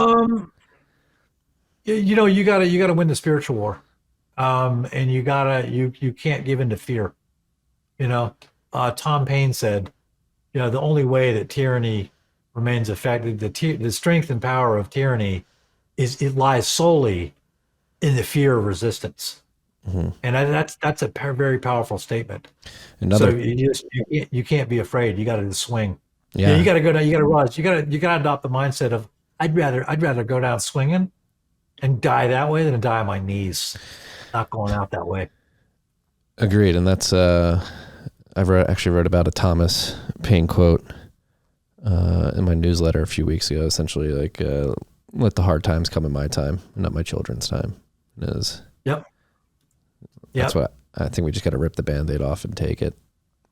You gotta win the spiritual war, and you can't give in to fear. Tom Paine said, the only way that tyranny remains effective, the strength and power of tyranny, is it lies solely in the fear of resistance. Mm-hmm. And that's a very powerful statement. So you can't be afraid. You got to swing. Yeah, you got to go down. You got to rise. You got to adopt the mindset of I'd rather go down swinging and die that way than to die on my knees, not going out that way. Agreed. And that's I actually wrote about a Thomas Paine quote in my newsletter a few weeks ago. Essentially, like let the hard times come in my time, not my children's time. Yep. That's what I think. We just got to rip the Band-Aid off and take it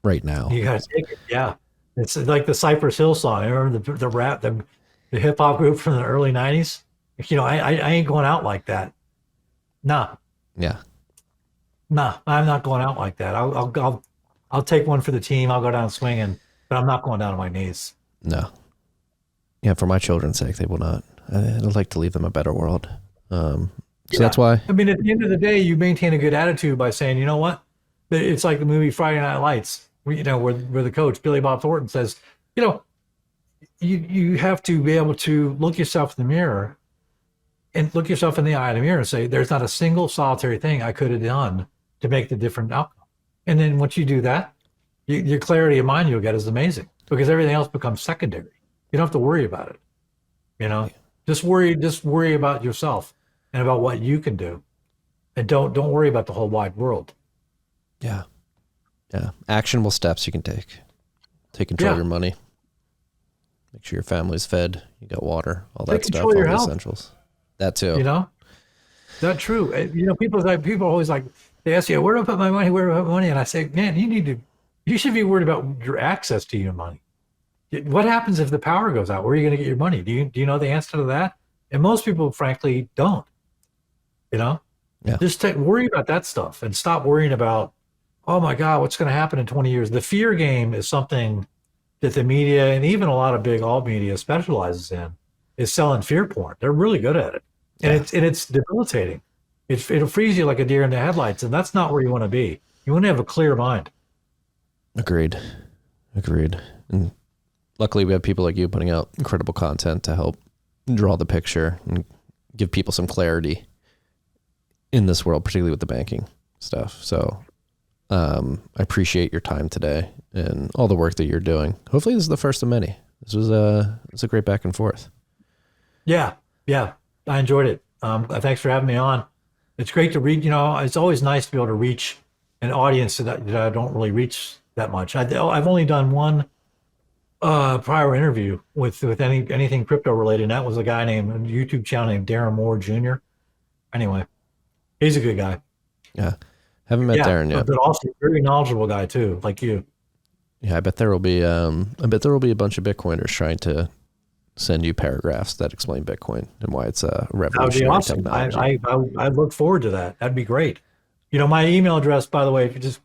right now. You got to take it. Yeah. It's like the Cypress Hill song. I remember the rap, the hip hop group from the early 90s. I ain't going out like that. Nah. Yeah. Nah, I'm not going out like that. I'll take one for the team. I'll go down swinging, but I'm not going down on my knees. No. Yeah, for my children's sake, they will not. I'd like to leave them a better world. So that's why. I mean, at the end of the day, you maintain a good attitude by saying, you know what? It's like the movie Friday Night Lights, where the coach, Billy Bob Thornton, says, you have to be able to look yourself in the mirror and look yourself in the eye of the mirror and say, there's not a single solitary thing I could have done to make the different outcome. And then once you do that, your clarity of mind you'll get is amazing, because everything else becomes secondary. You don't have to worry about it. Just worry about yourself and about what you can do, and don't worry about the whole wide world. Yeah. Actionable steps you can take. Take control of your money. Make sure your family's fed. You got water, all that stuff, all the essentials. That too. That's true. People are always like, they ask you, where do I put my money? Where do I put my money? And I say, man, you should be worried about your access to your money. What happens if the power goes out? Where are you going to get your money? Do you know the answer to that? And most people, frankly, don't. Yeah. Just worry about that stuff and stop worrying about, oh my God, what's going to happen in 20 years? The fear game is something that the media and even a lot of big alt media specializes in, is selling fear porn. They're really good at it. And Yeah. it's debilitating. It'll freeze you like a deer in the headlights. And that's not where you want to be. You want to have a clear mind. Agreed. And luckily we have people like you putting out incredible content to help draw the picture and give people some clarity in this world, particularly with the banking stuff. So I appreciate your time today and all the work that you're doing. Hopefully this is the first of many. This was a great back and forth. Yeah. I enjoyed it. Thanks for having me on. It's great to read. It's always nice to be able to reach an audience that I don't really reach that much. I've only done one prior interview with anything crypto related, and that was a YouTube channel named Darren Moore Jr. Anyway, he's a good guy. Yeah. Haven't met Darren yet. But also a very knowledgeable guy too, like you. Yeah, I bet there will be a bunch of Bitcoiners trying to send you paragraphs that explain Bitcoin and why it's a revolutionary That would be awesome. technology. I look forward to that. That'd be great. My email address, by the way, if you just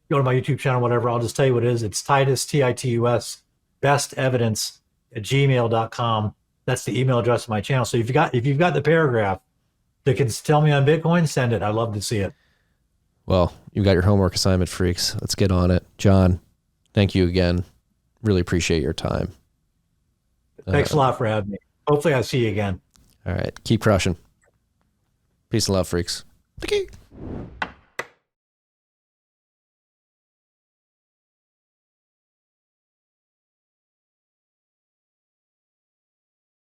go to my YouTube channel, whatever, I'll just tell you what it is. It's Titus, Titus, bestevidence@gmail.com. That's the email address of my channel. So if you've got the paragraph that can tell me on Bitcoin, send it. I'd love to see it. Well, you got your homework assignment, freaks. Let's get on it. John, thank you again. Really appreciate your time. Thanks a lot for having me. Hopefully I'll see you again. All right. Keep crushing. Peace and love, freaks. Okay.